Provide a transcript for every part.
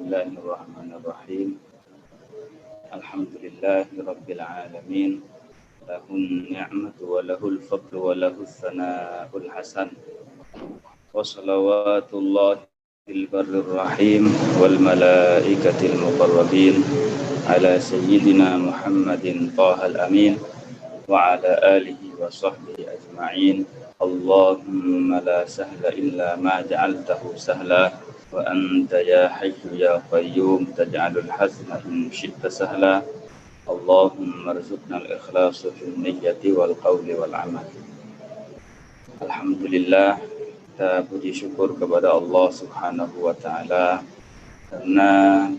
Bismillahirrahmanirrahim. Alhamdulillahirabbil alamin. Lahun ni'matu wa lahul fadlu wa lahus sana'ul hasan. Wa salawatullahil barrir rahim wal malaikatil muqarrabin ala sayyidina Muhammadin tahal amin wa ala alihi wa sahbihi ajma'in. Allahumma la sahla illa ma ja'altahu sahla wa anta ya hayyu ya qayyum taj'alul hazna in syi'ta sahla. Allahumma arzuqna al-ikhlasa fil niyyati wal qawli wal amal. Alhamdulillah, kita puji syukur kepada Allah Subhanahu wa taala karena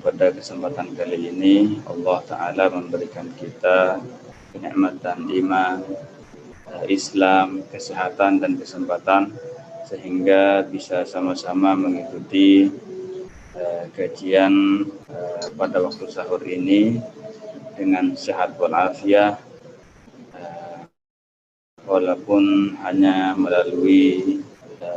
pada kesempatan kali ini Allah taala memberikan kita kenikmatan iman, Islam, kesehatan dan kesempatan sehingga bisa sama-sama mengikuti kajian pada waktu sahur ini dengan sehat walafiat, walaupun hanya melalui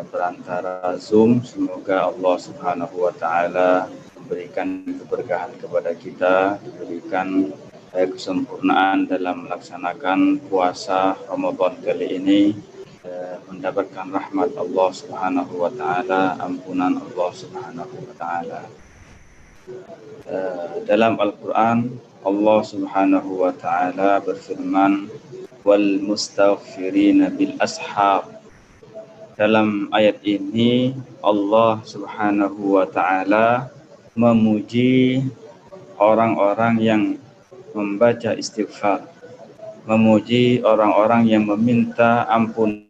perantara Zoom. Semoga Allah Subhanahu wa taala memberikan keberkahan kepada kita, diberikan kesempurnaan dalam melaksanakan puasa Ramadan kali ini, mendapatkan rahmat Allah Subhanahu wa taala, ampunan Allah Subhanahu wa taala. Dalam Al-Qur'an Allah Subhanahu wa taala berfirman, wal mustaghfirina bil ashar. Dalam ayat ini Allah Subhanahu wa taala memuji orang-orang yang membaca istighfar, memuji orang-orang yang meminta ampun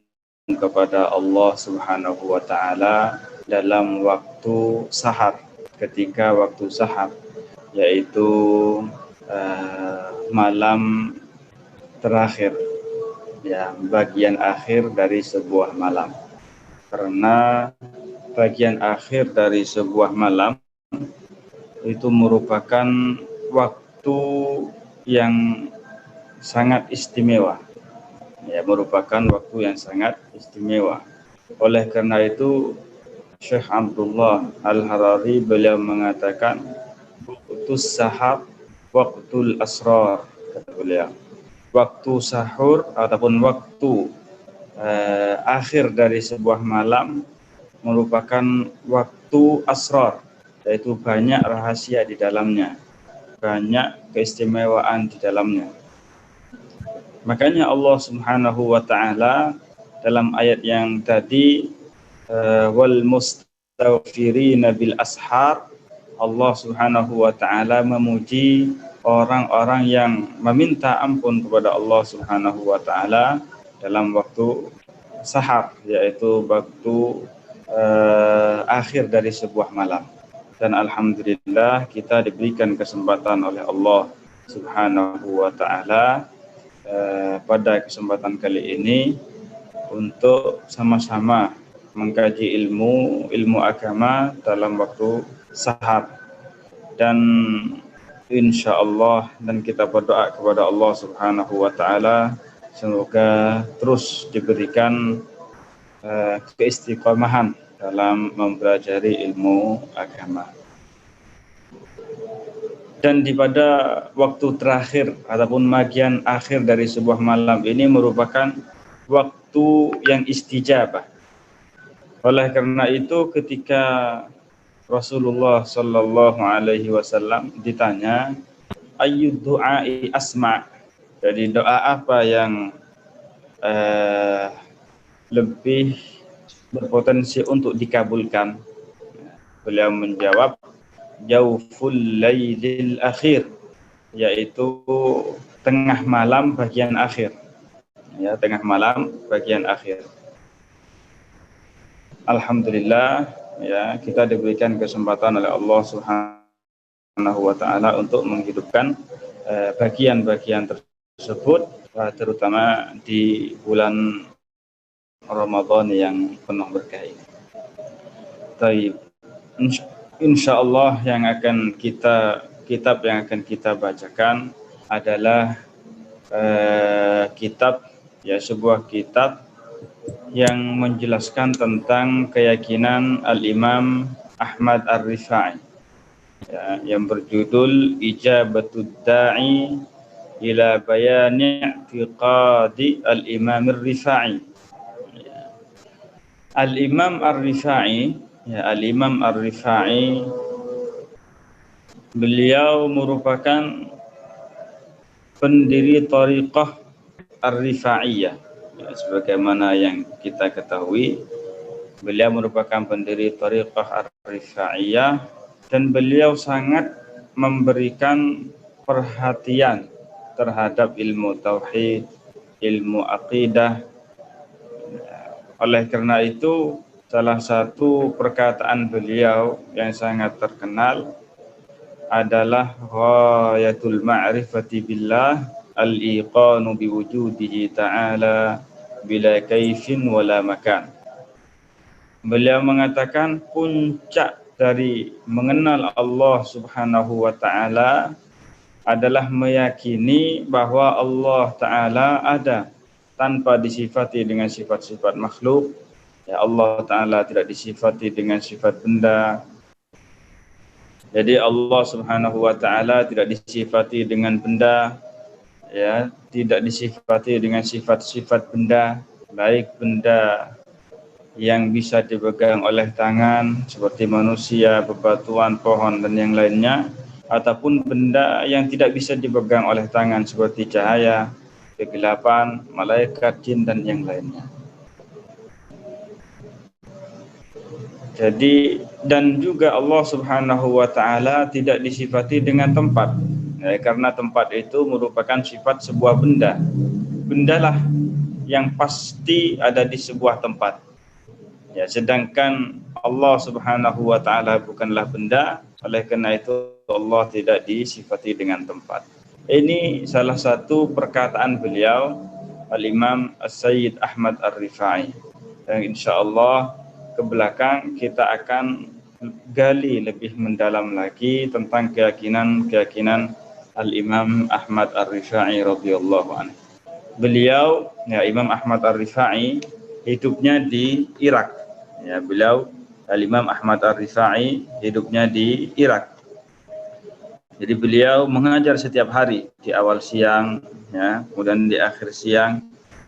kepada Allah Subhanahu wa taala dalam waktu sahar, ketika waktu sahar, yaitu malam terakhir, ya, bagian akhir dari sebuah malam. Karena bagian akhir dari sebuah malam itu merupakan waktu yang sangat istimewa, ya, merupakan waktu yang sangat istimewa. Oleh karena itu Syekh Abdullah Al-Harari beliau mengatakan waktu sahab waktul asrar, kata beliau. Waktu sahur ataupun waktu akhir dari sebuah malam merupakan waktu asrar, yaitu banyak rahasia di dalamnya, banyak keistimewaan di dalamnya. Makanya Allah Subhanahu wa taala dalam ayat yang tadi, wal mustaghfirina bil ashar, Allah Subhanahu wa taala memuji orang-orang yang meminta ampun kepada Allah Subhanahu wa taala dalam waktu sahar, yaitu waktu akhir dari sebuah malam. Dan alhamdulillah kita diberikan kesempatan oleh Allah Subhanahu wa taala pada kesempatan kali ini untuk sama-sama mengkaji ilmu agama dalam waktu sahar. Dan insyaallah, dan kita berdoa kepada Allah Subhanahu wa taala semoga terus diberikan keistiqomahan dalam mempelajari ilmu agama. Dan di pada waktu terakhir ataupun bagian akhir dari sebuah malam ini merupakan waktu yang istijabah. Oleh karena itu ketika Rasulullah Sallallahu Alaihi Wasallam ditanya ayyud du'ai asma', jadi doa apa yang lebih berpotensi untuk dikabulkan, beliau menjawab jauful lailil akhir, yaitu tengah malam bagian akhir, ya, tengah malam bagian akhir. Alhamdulillah, ya, kita diberikan kesempatan oleh Allah Subhanahu wa taala untuk menghidupkan bagian-bagian tersebut, terutama di bulan Ramadan yang penuh berkah ini. Baik, insyaallah yang akan kitab yang akan kita bacakan adalah kitab, ya, sebuah kitab yang menjelaskan tentang keyakinan Al-Imam Ahmad Ar-Rifai. ya, yang berjudul Ijabatud Da'i ila Bayani I'tiqadi Al-Imam Ar-Rifa'i. Al-Imam Ar-Rifa'i, ya, Al-Imam Ar-Rifa'i, beliau merupakan pendiri Thariqah Ar-Rifa'iyah. Ya, sebagaimana yang kita ketahui, beliau merupakan pendiri Thariqah Ar-Rifa'iyah dan beliau sangat memberikan perhatian terhadap ilmu tauhid, ilmu akidah. Oleh karena itu, salah satu perkataan beliau yang sangat terkenal adalah ghayatul ma'rifati billah al-iqanu biwujudihi ta'ala bila kaifin wala makan. Beliau mengatakan puncak dari mengenal Allah Subhanahu wa ta'ala adalah meyakini bahwa Allah Ta'ala ada tanpa disifati dengan sifat-sifat makhluk. Ya, Allah Ta'ala tidak disifati dengan sifat benda. Jadi Allah Subhanahu wa Ta'ala tidak disifati dengan benda, ya, tidak disifati dengan sifat-sifat benda, baik benda yang bisa dipegang oleh tangan seperti manusia, bebatuan, pohon dan yang lainnya, ataupun benda yang tidak bisa dipegang oleh tangan seperti cahaya, kegelapan, malaikat, jin dan yang lainnya. Jadi dan juga Allah Subhanahu wa Ta'ala tidak disifati dengan tempat, ya, karena tempat itu merupakan sifat sebuah benda. Bendalah yang pasti ada di sebuah tempat. Ya, sedangkan Allah Subhanahu wa Ta'ala bukanlah benda, oleh karena itu Allah tidak disifati dengan tempat. Ini salah satu perkataan beliau, Al-Imam As-Sayyid Ahmad Ar-Rifa'i. Dan insyaallah ke belakang kita akan gali lebih mendalam lagi tentang keyakinan Al-Imam Ahmad Ar-Rifa'i radhiyallahu anhu. Beliau, ya, Imam Ahmad Ar-Rifa'i hidupnya di Irak. Ya, beliau Al-Imam Ahmad Ar-Rifa'i hidupnya di Irak. Jadi beliau mengajar setiap hari di awal siang, ya, kemudian di akhir siang.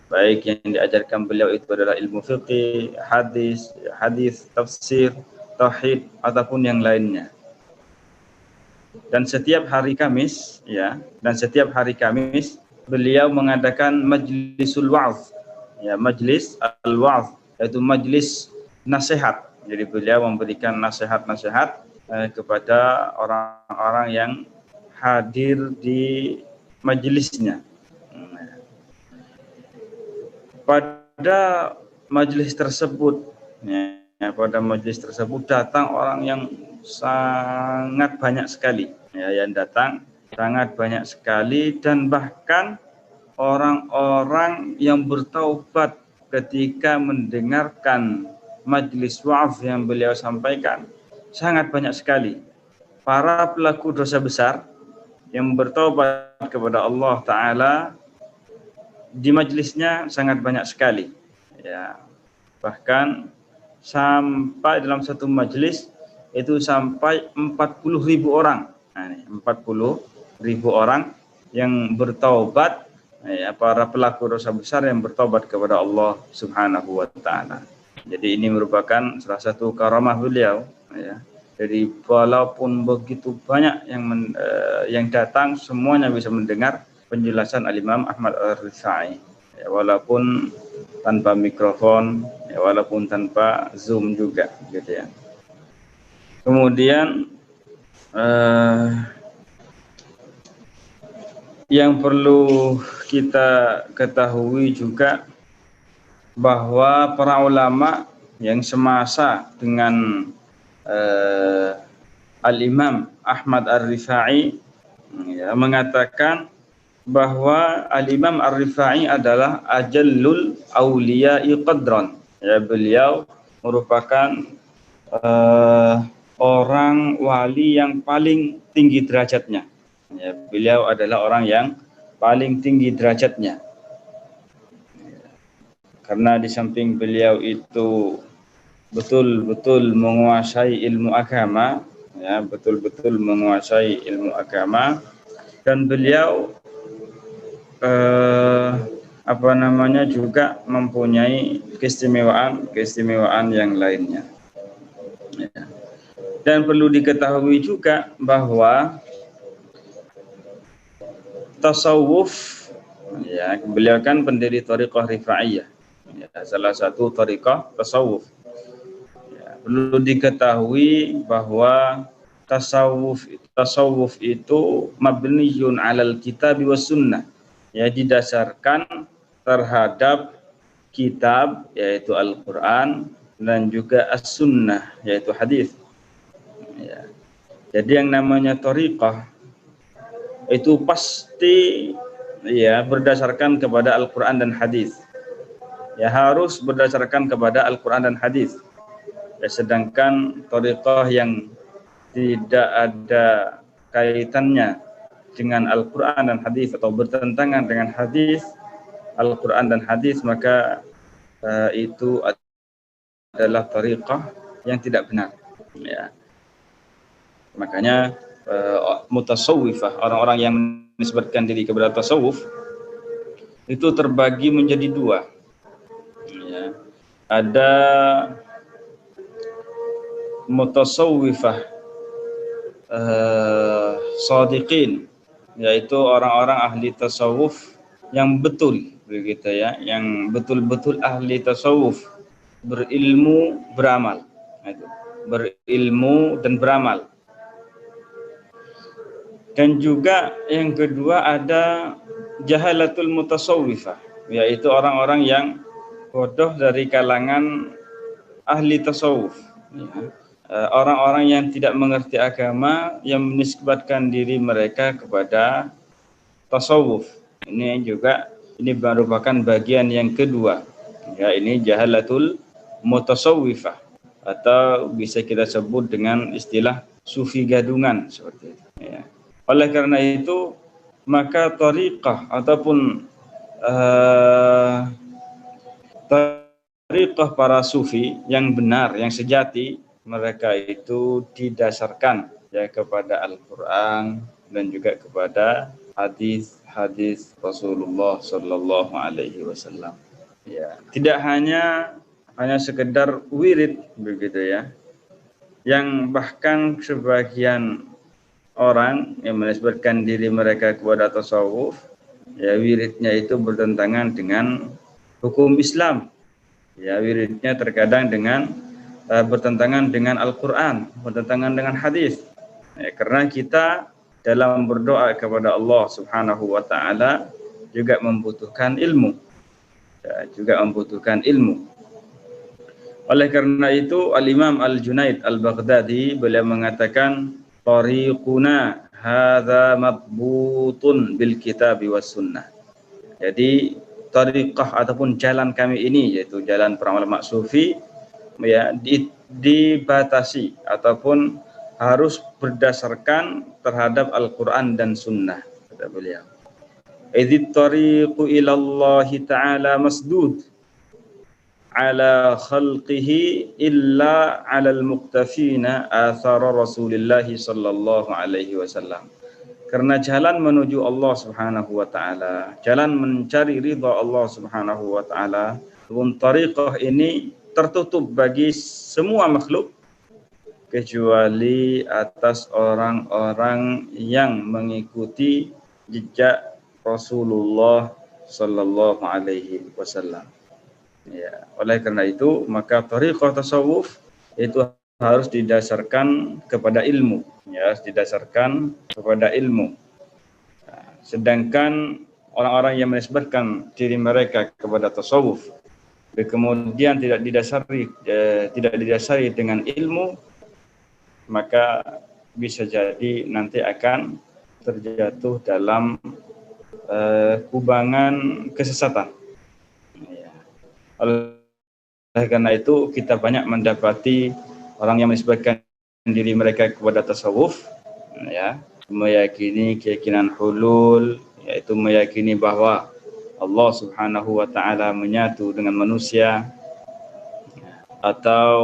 Baik yang diajarkan beliau itu adalah ilmu fiqih, hadis, tafsir, tauhid ataupun yang lainnya. Dan setiap hari Kamis, ya, beliau mengadakan majlisul wa'z, ya, majlis al-wa'z, yaitu majlis nasihat. Jadi beliau memberikan nasihat-nasihat kepada orang-orang yang hadir di majelisnya. Pada majelis tersebut, ya, pada majelis tersebut datang orang yang sangat banyak sekali, ya, yang datang sangat banyak sekali, dan bahkan orang-orang yang bertaubat ketika mendengarkan majelis wa'az yang beliau sampaikan sangat banyak sekali. Para pelaku dosa besar yang bertaubat kepada Allah Ta'ala di majelisnya sangat banyak sekali, ya, bahkan sampai dalam satu majelis itu sampai 40.000 orang. Nah, 40.000 orang yang bertaubat, ya, para pelaku dosa besar yang bertaubat kepada Allah Subhanahu wa Ta'ala. Jadi ini merupakan salah satu karamah beliau, ya. Jadi walaupun begitu banyak yang datang, semuanya bisa mendengar penjelasan Al-Imam Ahmad Ar-Rifa'i, ya, walaupun tanpa mikrofon, ya, walaupun tanpa Zoom juga, gitu ya. Kemudian yang perlu kita ketahui juga bahwa para ulama yang semasa dengan Al-Imam Ahmad Ar-Rifa'i, ya, mengatakan bahwa Al-Imam Ar-Rifa'i adalah ajallul awliya'i qadran. Ya, beliau merupakan orang wali yang paling tinggi derajatnya. Ya, beliau adalah orang yang paling tinggi derajatnya. Karena di samping beliau itu betul-betul menguasai ilmu agama, ya, betul-betul menguasai ilmu agama, dan beliau juga mempunyai keistimewaan yang lainnya. Ya. Dan perlu diketahui juga bahwa tasawuf, ya, beliau kan pendiri thariqah Rifa'iyah, ya, salah satu thariqah tasawuf. Ya, perlu diketahui bahwa tasawuf itu mabniyun 'alal kitab was sunnah, ya, didasarkan terhadap kitab yaitu Al-Qur'an dan juga as-sunnah yaitu hadis. Ya. Jadi yang namanya thariqah itu pasti, ya, berdasarkan kepada Al-Qur'an dan hadis. Ya, harus berdasarkan kepada Al-Qur'an dan hadis. Ya, sedangkan thariqah yang tidak ada kaitannya dengan Al-Qur'an dan hadis atau bertentangan dengan hadis, Al-Qur'an dan hadis, maka itu adalah thariqah yang tidak benar. Ya. Makanya mutasawwifah, orang-orang yang menisbatkan diri kepada tasawuf itu terbagi menjadi dua. Ya. Ada mutasawwifah shadiqin, yaitu orang-orang ahli tasawuf yang betul, begitu ya, yang betul-betul ahli tasawuf, berilmu, beramal. Berilmu dan beramal. Dan juga yang kedua ada jahalatul mutasawwifah, yaitu orang-orang yang bodoh dari kalangan ahli tasawuf, ya. Orang-orang yang tidak mengerti agama, yang menisbatkan diri mereka kepada tasawuf. Ini merupakan bagian yang kedua, ya, ini jahalatul mutasawwifah, atau bisa kita sebut dengan istilah sufi gadungan, seperti itu, ya. Oleh karena itu, maka thariqah ataupun thariqah para sufi yang benar, yang sejati, mereka itu didasarkan, ya, kepada Al-Qur'an dan juga kepada hadis Rasulullah Sallallahu Alaihi Wasallam. Ya, tidak hanya sekedar wirid, begitu ya, yang bahkan sebagian orang yang menisbatkan diri mereka kepada tasawuf, ya, wiridnya itu bertentangan dengan hukum Islam. Ya, wiridnya terkadang bertentangan dengan Al-Qur'an, bertentangan dengan hadis. Ya, karena kita dalam berdoa kepada Allah Subhanahu wa taala juga membutuhkan ilmu. Ya, juga membutuhkan ilmu. Oleh karena itu Al-Imam Al-Junaid Al-Baghdadi beliau mengatakan, tariquna hadza mabbutun bil kitab was sunnah. Jadi tariqah ataupun jalan kami ini, yaitu jalan para ulama sufi, ya, dibatasi ataupun harus berdasarkan terhadap Al-Qur'an dan sunnah, kata beliau. Idzit tariqu ila Allah ta'ala masdud ala khalqihi illa ala al-muqtafina athar Rasulullah sallallahu alaihi wasallam. Karena jalan menuju Allah Subhanahu wa taala, jalan mencari ridha Allah Subhanahu wa taala, tariqah ini tertutup bagi semua makhluk kecuali atas orang-orang yang mengikuti jejak Rasulullah sallallahu alaihi wasallam. Ya, oleh karena itu maka thariqah tasawuf itu harus didasarkan kepada ilmu, ya, harus didasarkan kepada ilmu. Nah, sedangkan orang-orang yang menisbatkan diri mereka kepada tasawuf kemudian tidak didasari dengan ilmu, maka bisa jadi nanti akan terjatuh dalam kubangan kesesatan. Ya. Oleh karena itu kita banyak mendapati orang yang menisbatkan diri mereka kepada tasawuf, ya, meyakini keyakinan hulul, yaitu meyakini bahwa Allah Subhanahu wa taala menyatu dengan manusia, atau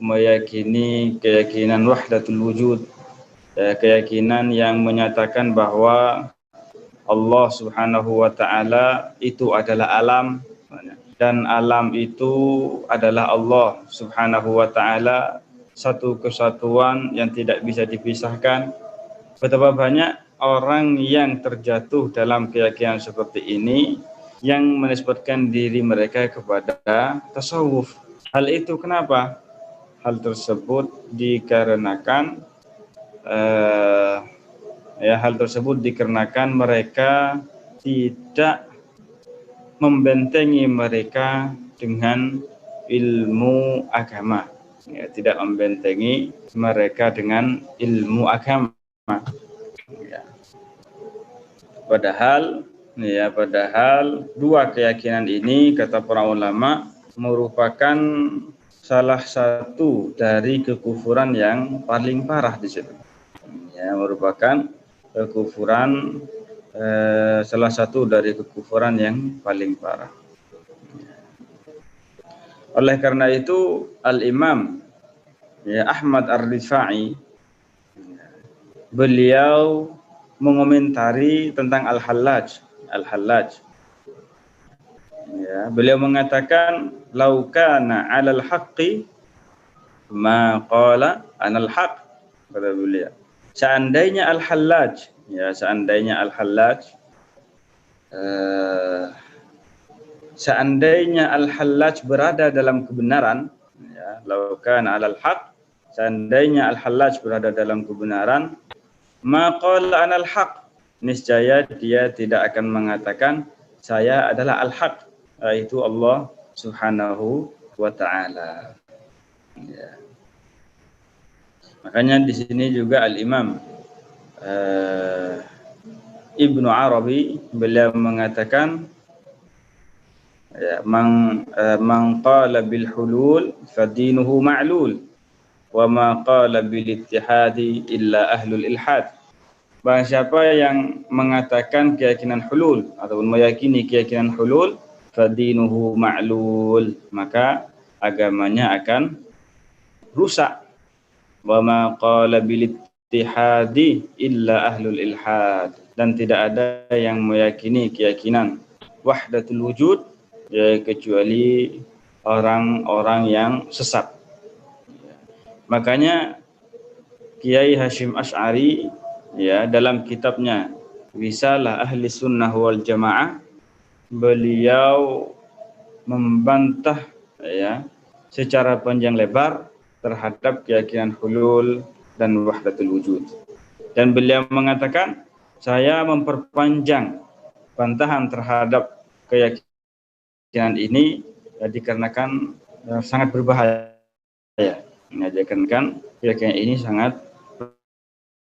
meyakini keyakinan wahdatul wujud, keyakinan yang menyatakan bahwa Allah Subhanahu wa taala itu adalah alam, dan alam itu adalah Allah Subhanahu wa taala, satu kesatuan yang tidak bisa dipisahkan. Betapa banyak orang yang terjatuh dalam keyakinan seperti ini yang menisbatkan diri mereka kepada tasawuf. Hal itu kenapa? Hal tersebut dikarenakan mereka tidak membentengi mereka dengan ilmu agama. Ya, tidak membentengi mereka dengan ilmu agama. Ya. Padahal dua keyakinan ini, kata para ulama, merupakan salah satu dari kekufuran yang paling parah di situ. Ya, merupakan kekufuran, salah satu dari kekufuran yang paling parah. Oleh karena itu Al-Imam Ahmad Ar-Rifai, beliau mengomentari tentang Al-Hallaj. Ya, beliau mengatakan, "Lau kana 'alal haqqi ma qala anal haqq." Kata beliau, seandainya Al-Hallaj berada dalam kebenaran, ya, lau kana 'alal haqq, seandainya Al-Hallaj berada dalam kebenaran, maqala anal haq, niscaya dia tidak akan mengatakan saya adalah al-haq, yaitu Allah Subhanahu wa taala. Ya. Makanya di sini juga Al-Imam Ibnu Arabi beliau mengatakan, ya, man qala bil hulul fadinuhu ma'lul wa ma qala bil ittihadi illa ahlul ilhad. Barang siapa yang mengatakan keyakinan hulul ataupun meyakini keyakinan hulul, fadinuhu ma'lul, maka agamanya akan rusak. Wa ma qala bil ittihadi illa ahlul ilhad, dan tidak ada yang meyakini keyakinan wahdatul wujud, ya, kecuali orang-orang yang sesat. Makanya Kiai Hashim Asy'ari, ya, dalam kitabnya Risalah Ahli Sunnah wal Jamaah, beliau membantah, ya, secara panjang lebar terhadap keyakinan hulul dan wahdatul wujud. Dan beliau mengatakan, saya memperpanjang bantahan terhadap keyakinan ini, ya, dikarenakan sangat berbahaya. Dikarenakan keyakinan ini sangat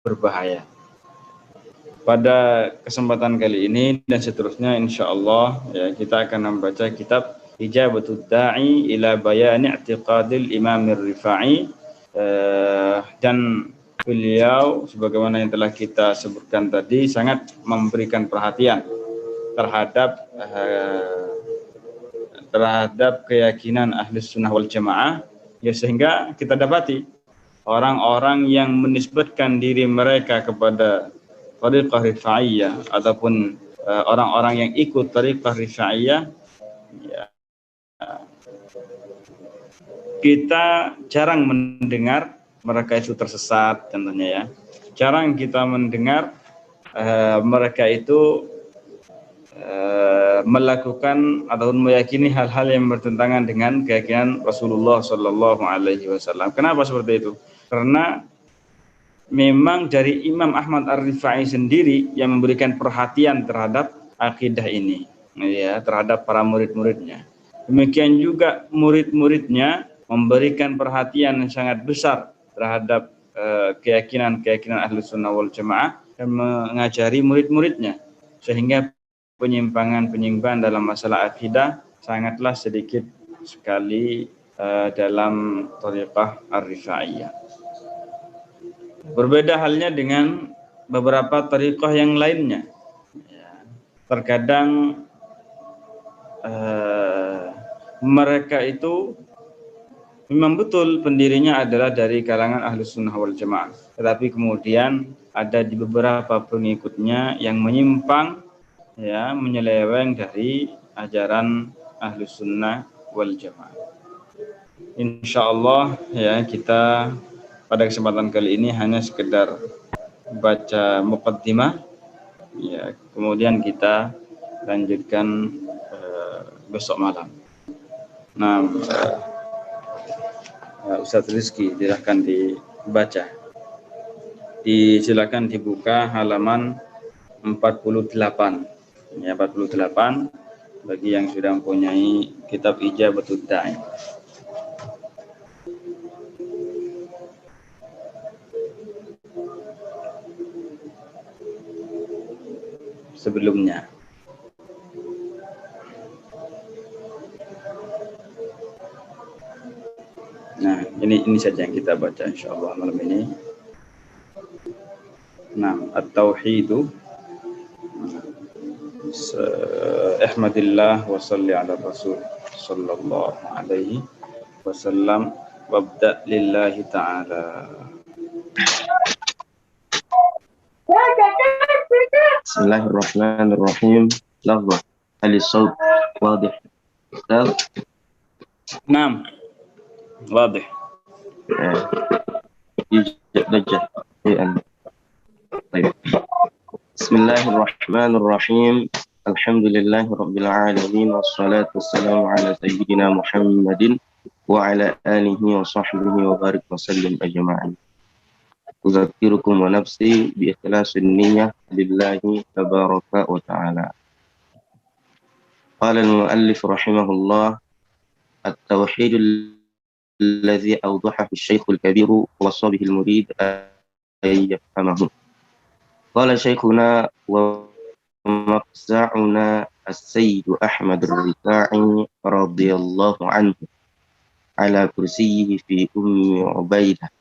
berbahaya. Pada kesempatan kali ini dan seterusnya, insya Allah, ya, kita akan membaca kitab Ijabatud Da'i ila Bayani I'tiqadil Imam Ar-Rifai, dan beliau sebagaimana yang telah kita sebutkan tadi sangat memberikan perhatian terhadap keyakinan Ahlus Sunnah wal Jamaah, ya, sehingga kita dapati orang-orang yang menisbatkan diri mereka kepada Thariqah Rifaiyah ataupun orang-orang yang ikut Thariqah Rifaiyah, ya, kita jarang mendengar mereka itu tersesat, contohnya, ya. Jarang kita mendengar mereka itu melakukan ataupun meyakini hal-hal yang bertentangan dengan keyakinan Rasulullah Shallallahu Alaihi Wasallam. Kenapa seperti itu? Karena memang dari Imam Ahmad Ar-Rifai sendiri yang memberikan perhatian terhadap akidah ini, ya, terhadap para murid-muridnya. Demikian juga murid-muridnya memberikan perhatian yang sangat besar terhadap keyakinan Ahlus Sunnah wal Jamaah dan mengajari murid-muridnya, sehingga penyimpangan dalam masalah akidah sangatlah sedikit sekali dalam Thariqah Ar-Rifaiyah. Berbeda halnya dengan beberapa thariqah yang lainnya. Ya, terkadang mereka itu Memang betul pendirinya adalah dari kalangan Ahlus Sunnah wal Jamaah, tetapi kemudian ada di beberapa pengikutnya yang menyimpang, ya, menyeleweng dari ajaran Ahlus Sunnah wal Jamaah. Insya Allah, ya, kita pada kesempatan kali ini hanya sekedar baca muqaddimah, ya, kemudian kita lanjutkan besok malam. Nah, Ustadz Rizky, silakan dibaca. Silakan dibuka halaman 48. Ya, 48 bagi yang sudah mempunyai kitab Ijabatud Da'i. Sebelumnya. Nah, ini saja yang kita baca insyaallah malam ini. Nah, at-tauhidu ihmadillah wa salli ala rasul sallallahu alaihi wasallam wabda lillahi ta'ala. Bismillahirrahmanirrahim. Lafaz al-sawt wadih. Naam. Wadih. Bismillahirrahmanirrahim. Alhamdulillahi rabbil alamin wassalatu wassalamu ala sayyidina Muhammadin wa ala alihi wa sahbihi wa barik wa sallim ajma'in. Uzakirukum wa nafsi bi ikhlasin niyyah lillahi tabaraka wa ta'ala. Qala al-muallif rahimahullah at-tauhid alladhi awdahahu asy-syaikh al-kabir wa wassa bihi al-murid ay yafhamahu. Qala syekhuna wa mafza'una as-sayyid Ahmad ar-Rifa'i radhiyallahu anhu ala kursiyyihi fi ummi Ubaidah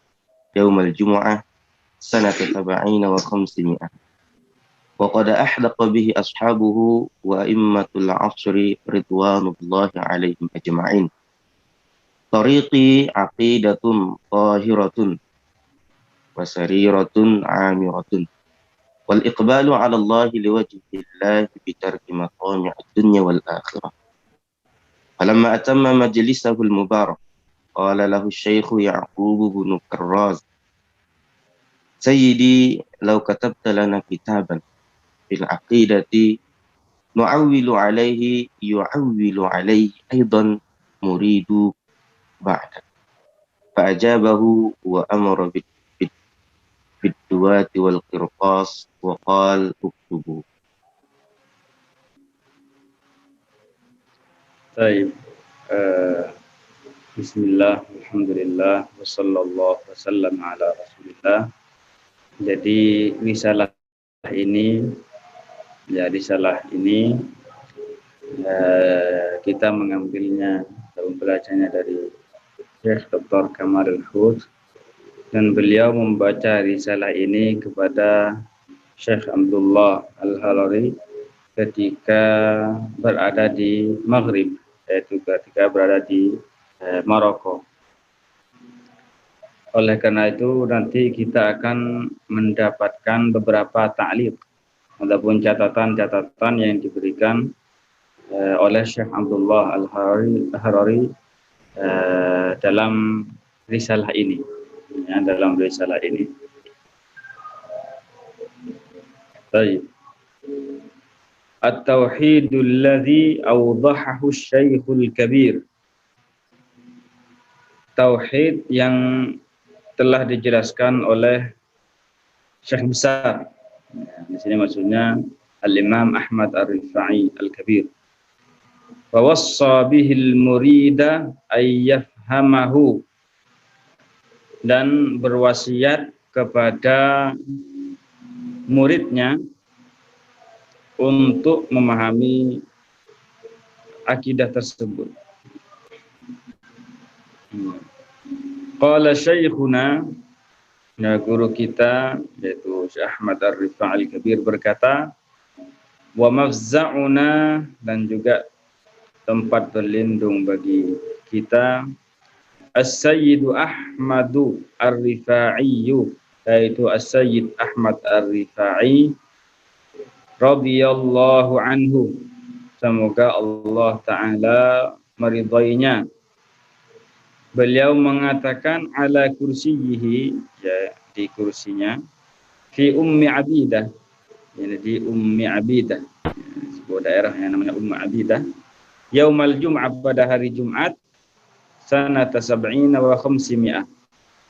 يوم الجمعة سنة 70 و500 وقد أحدق به أصحابه وأئمة العصر رضوان الله عليهم أجمعين. طريقي عقيدة طاهرة وسريرة عامرة والإقبال على الله لوجه الله بترك مطامع الدنيا والآخرة. فلما أتم مجلسه المبارك قال له الشيخ يعقوب بن كراز: سيدي لو كتبت لنا كتابا في العقيدة يعول عليه أيضا مريد بعد. فأجابه وأمر بالدوات والقرطاس وقال: اكتبوا. طيب. Bismillah, alhamdulillah, wassallallahu wasallam ala rasulillah. Jadi risalah ini kita mengambilnya atau belajarnya dari Syekh Dr. Kamalul Hud, dan beliau membaca risalah ini kepada Syekh Abdullah Al-Halari ketika berada di Maghrib, yaitu ketika berada di Maroko. Oleh karena itu nanti kita akan mendapatkan beberapa ta'liq ataupun catatan-catatan yang diberikan oleh Syekh Abdullah Al-Harari dalam risalah ini, ya, dalam risalah ini. Baik. At-tauhidul ladzi awdahahu asy-syaikhul kabir. Tauhid yang telah dijelaskan oleh Syekh besar. Ya, di sini maksudnya Al-Imam Ahmad Ar-Rifa'i Al-Kabir. Wa wassa bihil murida ay yafhamahu, dan berwasiat kepada muridnya untuk memahami akidah tersebut. Qala syekhuna, ya, guru kita yaitu Syekh Ahmad Ar-Rifa'i Al-Kabir berkata, wa mafza'una, dan juga tempat berlindung bagi kita, As-Sayyidu Ahmadu Ar-Rifa'i, yaitu As-Sayyid Ahmad Ar-Rifa'i radhiyallahu anhu, semoga Allah taala meridainya. Beliau mengatakan ala kursiyihi, ya di kursinya, fi Ummi Abidah, ya, di Ummi Abidah, sebuah daerah yang namanya Ummi Abidah, yaumal Jum'ah, pada hari Jumat, sanata sab'ina wa khamsimi'ah,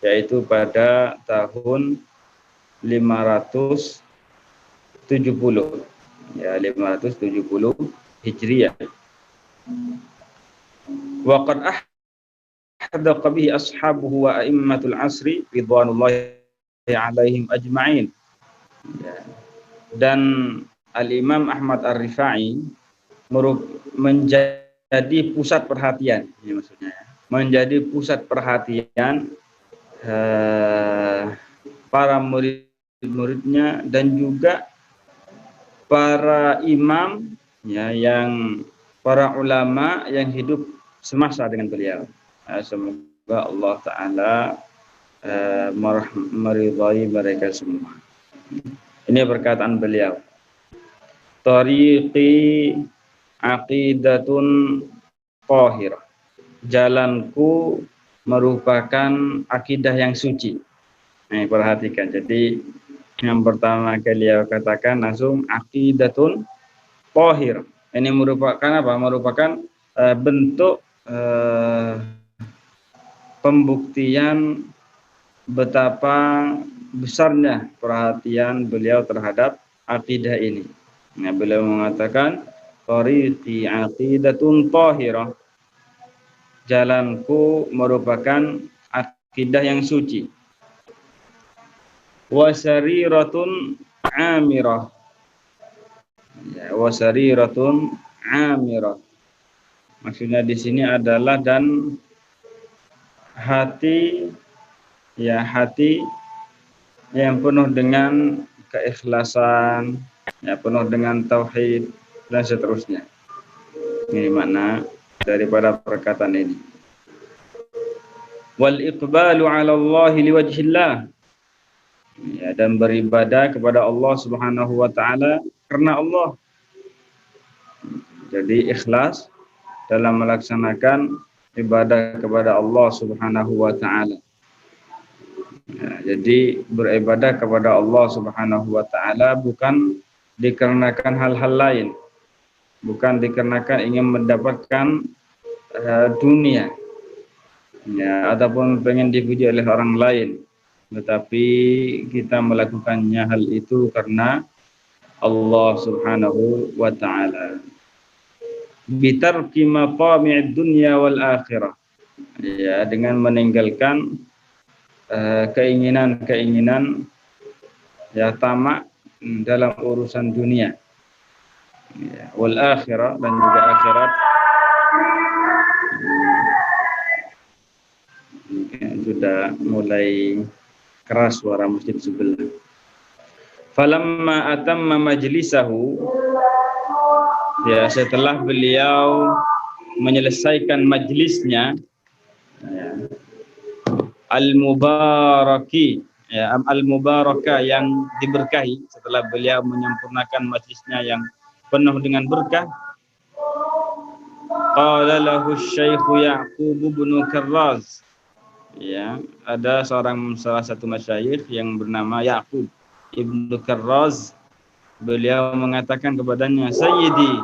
yaitu pada tahun 570, ya 570 Hijriah. Wa qad ahdaqa bihi ashabuhu wa a'immatul asri ridwanullahi alaihim ajma'in. Ya. Dan Al-Imam Ahmad Ar-Rifa'i menjadi pusat perhatian, ini maksudnya, menjadi pusat perhatian para murid-muridnya dan juga para imam, ya, yang para ulama yang hidup semasa dengan beliau. Semoga Allah taala meridai mereka semua. Ini perkataan beliau. Tariqi aqidatun qahirah. Jalanku merupakan akidah yang suci. Nah, perhatikan. Jadi yang pertama beliau katakan langsung aqidatun qahirah. Ini merupakan apa? Merupakan bentuk pembuktian betapa besarnya perhatian beliau terhadap akidah ini. Nah, beliau mengatakan tariqi aqidatun tahirah, jalanku merupakan akidah yang suci. Wa sariratun amirah, ya, wa sariratun amirah, maksudnya di sini adalah dan hati, ya, hati yang penuh dengan keikhlasan, ya, penuh dengan tauhid dan seterusnya. Ini makna daripada perkataan ini. Wal iqbalu 'ala Allah liwajhillah, ya, dan beribadah kepada Allah Subhanahu wa taala karena Allah. Jadi ikhlas dalam melaksanakan ibadah kepada Allah Subhanahu wa taala. Ya, jadi beribadah kepada Allah Subhanahu wa taala bukan dikarenakan hal-hal lain, bukan dikarenakan ingin mendapatkan dunia, ya, ataupun pengen dipuji oleh orang lain, tetapi kita melakukannya hal itu karena Allah Subhanahu wa taala. Bitarki maqami'id dunya wal akhirah, ya, dengan meninggalkan keinginan-keinginan, ya, tamak dalam urusan dunia, ya, wal akhirah, dan juga akhirat. Sudah mulai keras suara masjid sebelah. Falamma atamma majlisahu, ya, setelah beliau menyelesaikan majlisnya, ya, al-mubaraki, ya, al-mubarakah, yang diberkahi, setelah beliau menyempurnakan majlisnya yang penuh dengan berkah, qala lahu Syekh Ya'qub bin Karraz, ya, ada salah satu masyayikh yang bernama Ya'qub Ibnu Karraz, beliau mengatakan kepadanya, Sayyidi,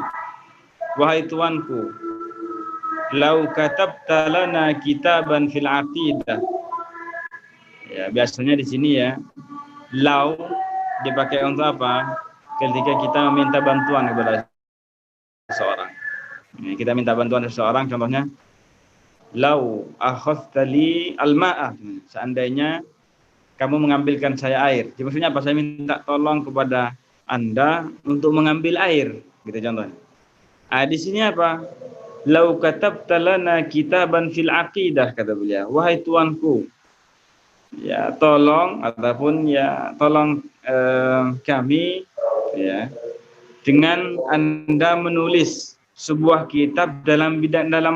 wahai tuanku, lau katabta lana kitaban fil aqidah. Ya, biasanya di sini, ya, lau dipakai untuk apa? Ketika kita meminta bantuan kepada seseorang. Ya, kita minta bantuan seseorang, contohnya, lau akhadtali al-ma'ah, seandainya kamu mengambilkan saya air. Jadi maksudnya apa? Saya minta tolong kepada Anda untuk mengambil air, gitu contohnya. Di sini apa? Lau katabta lana kitaban fil aqidah, kata beliau, wahai tuanku, ya, tolong, ataupun, ya, tolong kami, ya, dengan Anda menulis sebuah kitab dalam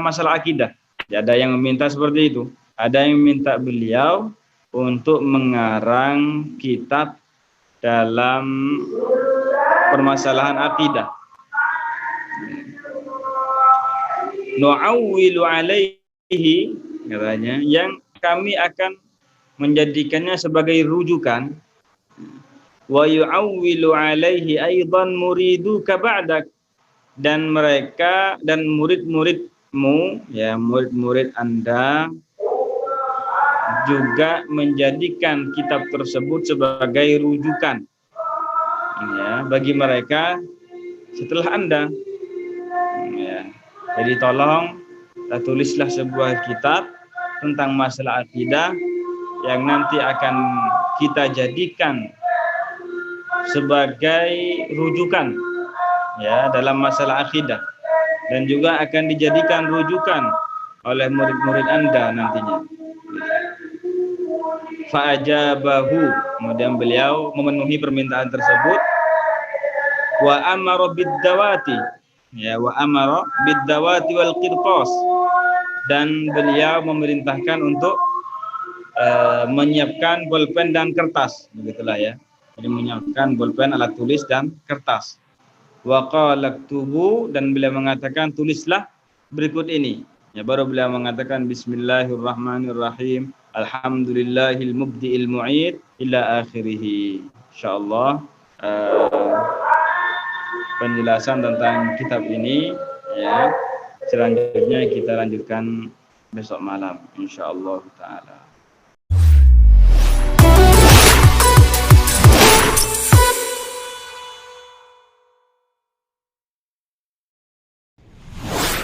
masalah akidah. Ya, ada yang meminta seperti itu. ada yang minta beliau untuk mengarang kitab dalam permasalahan akidah. Nu'awwilu alaihi, katanya, yang kami akan menjadikannya sebagai rujukan. Wa yu'awwilu alaihi aidan muriduka ba'dak, dan mereka dan murid-muridmu, ya murid-murid Anda juga menjadikan kitab tersebut sebagai rujukan, ya, bagi mereka setelah Anda. Ya. Jadi tolong tulislah sebuah kitab tentang masalah akidah yang nanti akan kita jadikan sebagai rujukan, ya, dalam masalah akidah, dan juga akan dijadikan rujukan oleh murid-murid Anda nantinya. Fa'ajabahu, kemudian beliau memenuhi permintaan tersebut. Wa amara bid-dawati, ya, wa amara bid-dawati wal qirtas, dan beliau memerintahkan untuk menyiapkan bolpen dan kertas, begitulah ya. Jadi menyiapkan bolpen, alat tulis dan kertas. Wa qala ktubu, dan beliau mengatakan tulislah berikut ini. Ya, baru beliau mengatakan bismillahirrahmanirrahim. Alhamdulillahil mubdi'il mu'id ila akhirih. Insyaallah penjelasan tentang kitab ini, ya, selanjutnya kita lanjutkan besok malam insyaallah taala.